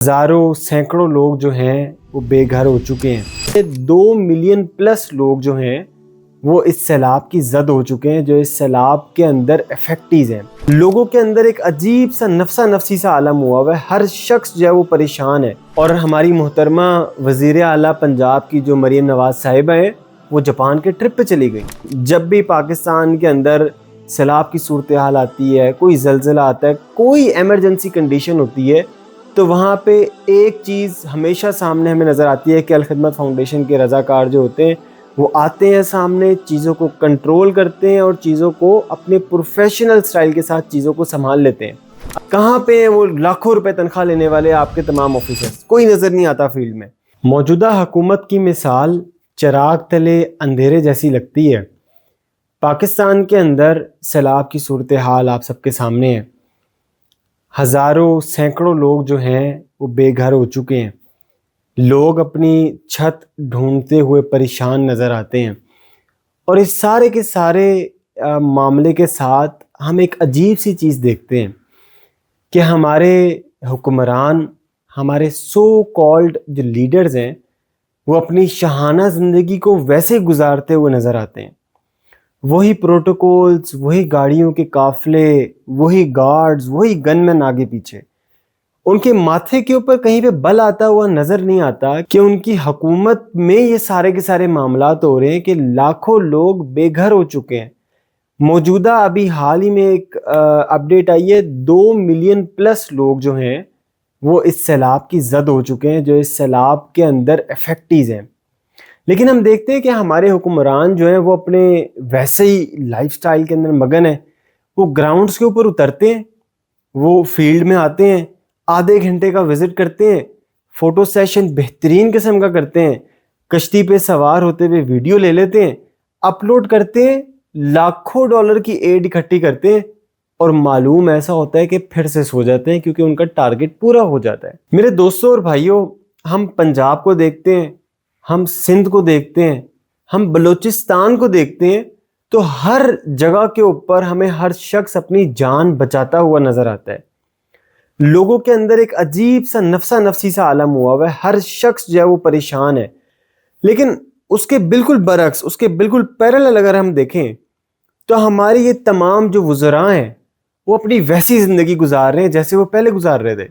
ہزاروں سینکڑوں لوگ جو ہیں وہ بے گھر ہو چکے ہیں. 2 ملین پلس لوگ جو ہیں وہ اس سیلاب کی زد ہو چکے ہیں، جو اس سیلاب کے اندر افیکٹیز ہیں. لوگوں کے اندر ایک عجیب سا نفسا نفسی سا عالم ہوا ہوا ہے. ہر شخص جو ہے وہ پریشان ہے. اور ہماری محترمہ وزیر اعلیٰ پنجاب کی جو مریم نواز صاحبہ ہیں وہ جاپان کے ٹرپ پہ چلی گئی. جب بھی پاکستان کے اندر سیلاب کی صورتحال آتی ہے، کوئی زلزلہ آتا ہے، کوئی ایمرجنسی کنڈیشن ہوتی ہے، تو وہاں پہ ایک چیز ہمیشہ سامنے ہمیں نظر آتی ہے کہ الخدمت فاؤنڈیشن کے رضاکار جو ہوتے ہیں وہ آتے ہیں سامنے، چیزوں کو کنٹرول کرتے ہیں اور چیزوں کو اپنے پروفیشنل سٹائل کے ساتھ چیزوں کو سنبھال لیتے ہیں. کہاں پہ ہیں وہ لاکھوں روپے تنخواہ لینے والے آپ کے تمام آفیسرز؟ کوئی نظر نہیں آتا فیلڈ میں. موجودہ حکومت کی مثال چراغ تلے اندھیرے جیسی لگتی ہے. پاکستان کے اندر سیلاب کی صورتحال آپ سب کے سامنے ہے. ہزاروں سینکڑوں لوگ جو ہیں وہ بے گھر ہو چکے ہیں. لوگ اپنی چھت ڈھونڈتے ہوئے پریشان نظر آتے ہیں. اور اس سارے کے سارے معاملے کے ساتھ ہم ایک عجیب سی چیز دیکھتے ہیں کہ ہمارے حکمران، ہمارے سو کالڈ جو لیڈرز ہیں، وہ اپنی شاہانہ زندگی کو ویسے گزارتے ہوئے نظر آتے ہیں. وہی پروٹوکولز، وہی گاڑیوں کے قافلے، وہی گارڈز، وہی گن مین آگے پیچھے. ان کے ماتھے کے اوپر کہیں پہ بل آتا ہوا نظر نہیں آتا کہ ان کی حکومت میں یہ سارے کے سارے معاملات ہو رہے ہیں کہ لاکھوں لوگ بے گھر ہو چکے ہیں. موجودہ ابھی حال ہی میں ایک اپڈیٹ آئی ہے، 2 ملین پلس لوگ جو ہیں وہ اس سیلاب کی زد ہو چکے ہیں، جو اس سیلاب کے اندر افیکٹیز ہیں. لیکن ہم دیکھتے ہیں کہ ہمارے حکمران جو ہیں وہ اپنے ویسے ہی لائف سٹائل کے اندر مگن ہیں. وہ گراؤنڈز کے اوپر اترتے ہیں، وہ فیلڈ میں آتے ہیں، آدھے گھنٹے کا وزٹ کرتے ہیں، فوٹو سیشن بہترین قسم کا کرتے ہیں، کشتی پہ سوار ہوتے ہوئے ویڈیو لے لیتے ہیں، اپلوڈ کرتے ہیں، لاکھوں ڈالر کی ایڈ اکٹھی کرتے ہیں، اور معلوم ایسا ہوتا ہے کہ پھر سے سو جاتے ہیں کیونکہ ان کا ٹارگٹ پورا ہو جاتا ہے. میرے دوستوں اور بھائیوں، ہم پنجاب کو دیکھتے ہیں، ہم سندھ کو دیکھتے ہیں، ہم بلوچستان کو دیکھتے ہیں، تو ہر جگہ کے اوپر ہمیں ہر شخص اپنی جان بچاتا ہوا نظر آتا ہے. لوگوں کے اندر ایک عجیب سا نفسا نفسی سا عالم ہوا ہوا ہے. ہر شخص جو ہے وہ پریشان ہے. لیکن اس کے بالکل برعکس، اس کے بالکل پیرالل اگر ہم دیکھیں تو ہمارے یہ تمام جو وزراء ہیں وہ اپنی ویسی زندگی گزار رہے ہیں جیسے وہ پہلے گزار رہے تھے.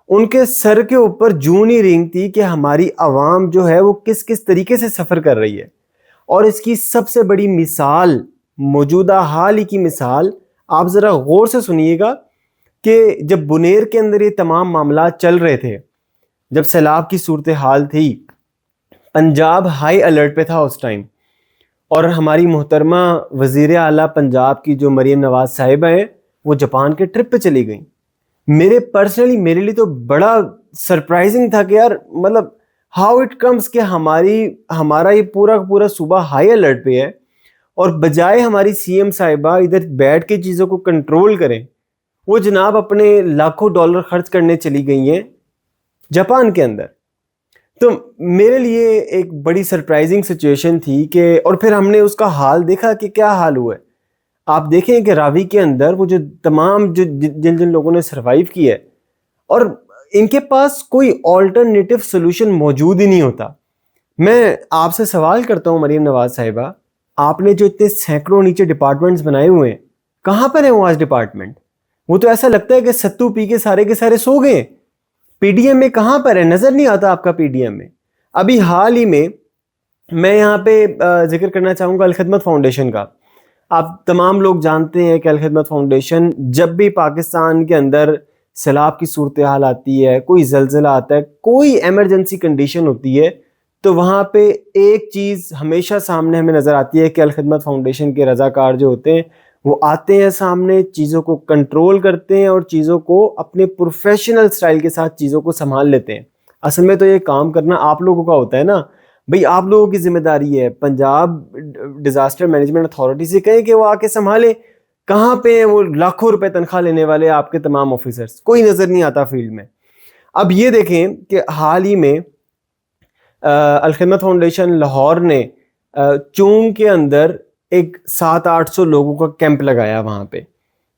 ان کے سر کے اوپر جوں نہیں رینگتی کہ ہماری عوام جو ہے وہ کس کس طریقے سے سفر کر رہی ہے. اور اس کی سب سے بڑی مثال، موجودہ حال ہی کی مثال، آپ ذرا غور سے سنیے گا کہ جب بنیر کے اندر یہ تمام معاملات چل رہے تھے، جب سیلاب کی صورتحال تھی، پنجاب ہائی الرٹ پہ تھا اس ٹائم، اور ہماری محترمہ وزیر اعلیٰ پنجاب کی جو مریم نواز صاحبہ ہیں وہ جاپان کے ٹرپ پہ چلی گئیں. میرے لیے تو بڑا سرپرائزنگ تھا کہ یار مطلب ہاؤ اٹ کمز کہ ہمارا یہ پورا صوبہ ہائی الرٹ پہ ہے، اور بجائے ہماری سی ایم صاحبہ ادھر بیٹھ کے چیزوں کو کنٹرول کریں، وہ جناب اپنے لاکھوں ڈالر خرچ کرنے چلی گئی ہیں جاپان کے اندر. تو میرے لیے ایک بڑی سرپرائزنگ سچویشن تھی کہ، اور پھر ہم نے اس کا حال دیکھا کہ کیا حال ہوا ہے. آپ دیکھیں کہ راوی کے اندر وہ جو تمام جن لوگوں نے سروائیو کی ہے، اور ان کے پاس کوئی آلٹرنیٹیو سولوشن موجود ہی نہیں ہوتا. میں آپ سے سوال کرتا ہوں مریم نواز صاحبہ، آپ نے جو اتنے سینکڑوں نیچے ڈپارٹمنٹس بنائے ہوئے ہیں، کہاں پر ہیں وہ آج ڈپارٹمنٹ؟ وہ تو ایسا لگتا ہے کہ ستو پی کے سارے سو گئے. پی ڈی ایم میں کہاں پر ہے؟ نظر نہیں آتا آپ کا پی ڈی ایم میں. ابھی حال ہی میں یہاں پہ ذکر کرنا چاہوں گا الخدمت فاؤنڈیشن کا. آپ تمام لوگ جانتے ہیں کہ الخدمت فاؤنڈیشن جب بھی پاکستان کے اندر سیلاب کی صورتحال آتی ہے، کوئی زلزلہ آتا ہے، کوئی ایمرجنسی کنڈیشن ہوتی ہے، تو وہاں پہ ایک چیز ہمیشہ سامنے ہمیں نظر آتی ہے کہ الخدمت فاؤنڈیشن کے رضاکار جو ہوتے ہیں وہ آتے ہیں سامنے، چیزوں کو کنٹرول کرتے ہیں اور چیزوں کو اپنے پروفیشنل سٹائل کے ساتھ چیزوں کو سنبھال لیتے ہیں. اصل میں تو یہ کام کرنا آپ لوگوں کا ہوتا ہے نا بھئی، آپ لوگوں کی ذمہ داری ہے. پنجاب ڈیزاسٹر مینجمنٹ اتھارٹی سے کہیں کہ وہ آ کے سنبھالے. کہاں پہ ہیں وہ لاکھوں روپے تنخواہ لینے والے آپ کے تمام آفیسرز؟ کوئی نظر نہیں آتا فیلڈ میں. اب یہ دیکھیں کہ حال ہی میں الخدمت فاؤنڈیشن لاہور نے چونگ کے اندر ایک 700-800 لوگوں کا کیمپ لگایا وہاں پہ.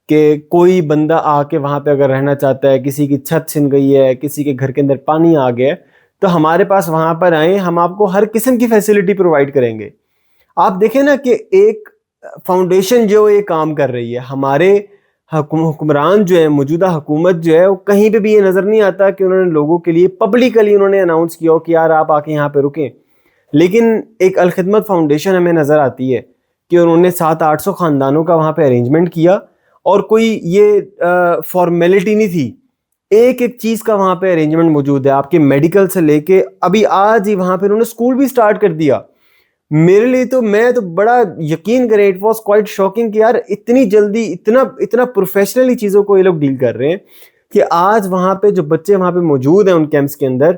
کہ کوئی بندہ آ کے وہاں پہ اگر رہنا چاہتا ہے, کسی کی چھت چھن گئی ہے, کسی کے گھر کے اندر پانی آ گیا ہے, تو ہمارے پاس وہاں پر آئیں, ہم آپ کو ہر قسم کی فیسلٹی پرووائڈ کریں گے. آپ دیکھیں نا کہ ایک فاؤنڈیشن جو یہ کام کر رہی ہے, ہمارے حکمران جو ہے, موجودہ حکومت جو ہے, وہ کہیں پہ بھی یہ نظر نہیں آتا کہ انہوں نے لوگوں کے لیے پبلکلی انہوں نے اناؤنس کیا ہو کہ یار آپ آ کے یہاں پہ رکیں. لیکن ایک الخدمت فاؤنڈیشن ہمیں نظر آتی ہے کہ انہوں نے 700-800 خاندانوں کا وہاں پہ ارینجمنٹ کیا, اور کوئی یہ فارمیلٹی نہیں تھی, ایک ایک چیز کا وہاں پہ ارینجمنٹ موجود ہے, آپ کے میڈیکل سے لے کے ابھی آج ہی وہاں پہ انہوں نے اسکول بھی سٹارٹ کر دیا. میرے لیے تو, میں تو بڑا یقین کریں, اٹ واز کوائٹ شاکنگ کہ یار اتنی جلدی اتنا پروفیشنلی چیزوں کو یہ لوگ ڈیل کر رہے ہیں کہ آج وہاں پہ جو بچے وہاں پہ موجود ہیں ان کیمپس کے اندر,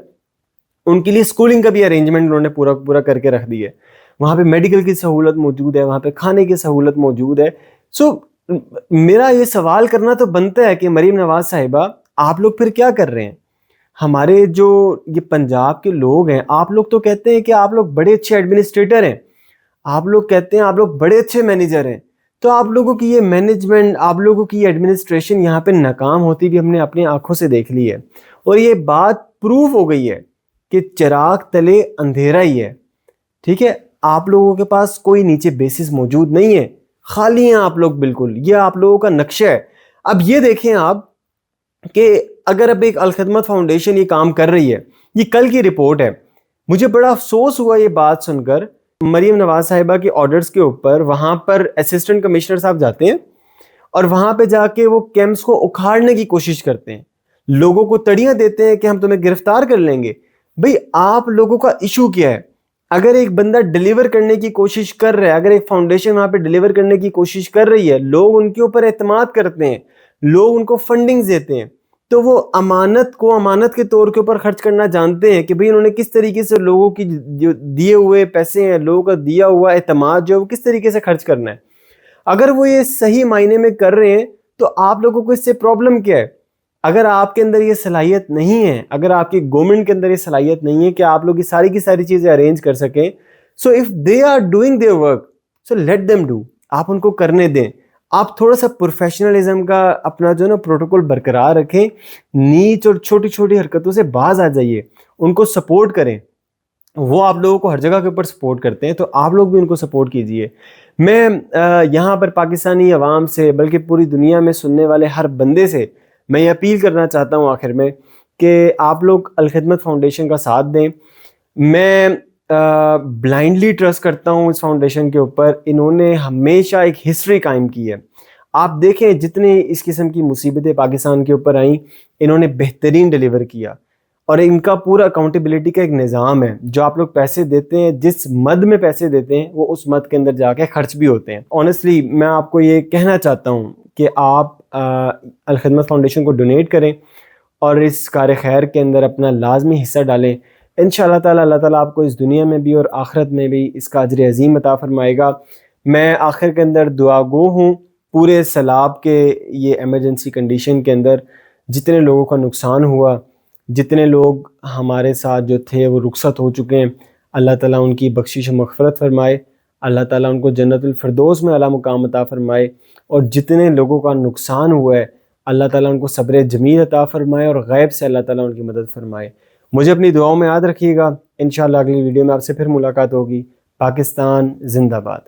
ان کے لیے اسکولنگ کا بھی ارینجمنٹ انہوں نے پورا کر کے رکھ دی ہے. وہاں پہ میڈیکل کی سہولت موجود ہے, وہاں پہ کھانے کی سہولت موجود ہے. سو میرا یہ سوال کرنا تو بنتا ہے کہ مریم نواز صاحبہ, آپ لوگ پھر کیا کر رہے ہیں؟ ہمارے جو یہ پنجاب کے لوگ ہیں, آپ لوگ تو کہتے ہیں کہ آپ لوگ بڑے اچھے ایڈمنسٹریٹر ہیں, آپ لوگ کہتے ہیں آپ لوگ بڑے اچھے مینیجر ہیں, تو آپ لوگوں کی یہ مینجمنٹ, آپ لوگوں کی یہ ایڈمنسٹریشن یہاں پہ ناکام ہوتی بھی ہم نے اپنی آنکھوں سے دیکھ لی ہے. اور یہ بات پروف ہو گئی ہے کہ چراغ تلے اندھیرا ہی ہے. ٹھیک ہے, آپ لوگوں کے پاس کوئی نیچے بیسس موجود نہیں ہے, خالی ہیں آپ لوگ بالکل. یہ آپ لوگوں کا نقشہ ہے. اب یہ دیکھیں آپ کہ اگر اب ایک الخدمت فاؤنڈیشن یہ کام کر رہی ہے, یہ کل کی رپورٹ ہے, مجھے بڑا افسوس ہوا یہ بات سن کر. مریم نواز صاحبہ کے آرڈرز کے اوپر وہاں پر اسسٹنٹ کمشنر صاحب جاتے ہیں اور وہاں پہ جا کے وہ کیمپس کو اکھاڑنے کی کوشش کرتے ہیں, لوگوں کو تڑیاں دیتے ہیں کہ ہم تمہیں گرفتار کر لیں گے. بھئی آپ لوگوں کا ایشو کیا ہے؟ اگر ایک بندہ ڈیلیور کرنے کی کوشش کر رہا ہے, اگر ایک فاؤنڈیشن وہاں پہ ڈیلیور کرنے کی کوشش کر رہی ہے, لوگ ان کے اوپر اعتماد کرتے ہیں, لوگ ان کو فنڈنگ دیتے ہیں, تو وہ امانت کو امانت کے طور کے اوپر خرچ کرنا جانتے ہیں کہ بھئی انہوں نے کس طریقے سے لوگوں کی جو دیے ہوئے پیسے ہیں, لوگوں کا دیا ہوا اعتماد جو ہے وہ کس طریقے سے خرچ کرنا ہے. اگر وہ یہ صحیح معنی میں کر رہے ہیں تو آپ لوگوں کو اس سے پرابلم کیا ہے؟ اگر آپ کے اندر یہ صلاحیت نہیں ہے, اگر آپ کی گورنمنٹ کے اندر یہ صلاحیت نہیں ہے کہ آپ لوگ یہ کی ساری چیزیں ارینج کر سکیں, so if they are doing their work, so let them do, آپ ان کو کرنے دیں. آپ تھوڑا سا پروفیشنلزم کا اپنا جو نا پروٹوکول برقرار رکھیں, نیچ اور چھوٹی چھوٹی حرکتوں سے باز آ جائیے, ان کو سپورٹ کریں. وہ آپ لوگوں کو ہر جگہ کے اوپر سپورٹ کرتے ہیں, تو آپ لوگ بھی ان کو سپورٹ کیجئے. میں یہاں پر پاکستانی عوام سے, بلکہ پوری دنیا میں سننے والے ہر بندے سے میں یہ اپیل کرنا چاہتا ہوں آخر میں کہ آپ لوگ الخدمت فاؤنڈیشن کا ساتھ دیں. میں بلائنڈلی ٹرسٹ کرتا ہوں اس فاؤنڈیشن کے اوپر. انہوں نے ہمیشہ ایک ہسٹری قائم کی ہے. آپ دیکھیں جتنے اس قسم کی مصیبتیں پاکستان کے اوپر آئیں, انہوں نے بہترین ڈیلیور کیا, اور ان کا پورا اکاؤنٹیبلٹی کا ایک نظام ہے. جو آپ لوگ پیسے دیتے ہیں, جس مد میں پیسے دیتے ہیں, وہ اس مد کے اندر جا کے خرچ بھی ہوتے ہیں. آنیسٹلی میں آپ کو یہ کہنا چاہتا ہوں کہ آپ الخدمت فاؤنڈیشن کو ڈونیٹ کریں اور اس کار خیر کے اندر اپنا لازمی حصہ ڈالیں. انشاءاللہ تعالی اللہ تعالیٰ آپ کو اس دنیا میں بھی اور آخرت میں بھی اس کا اجر عظیم عطا فرمائے گا. میں آخر کے اندر دعا گو ہوں پورے سیلاب کے یہ ایمرجنسی کنڈیشن کے اندر جتنے لوگوں کا نقصان ہوا, جتنے لوگ ہمارے ساتھ جو تھے وہ رخصت ہو چکے ہیں, اللہ تعالیٰ ان کی بخشش و مغفرت فرمائے. اللہ تعالیٰ ان کو جنت الفردوس میں اعلیٰ مقام عطا فرمائے. اور جتنے لوگوں کا نقصان ہوا ہے, اللہ تعالیٰ ان کو صبر جمیل عطا فرمائے, اور غیب سے اللہ تعالیٰ ان کی مدد فرمائے. مجھے اپنی دعاؤں میں یاد رکھیے گا. انشاءاللہ اگلی ویڈیو میں آپ سے پھر ملاقات ہوگی. پاکستان زندہ باد.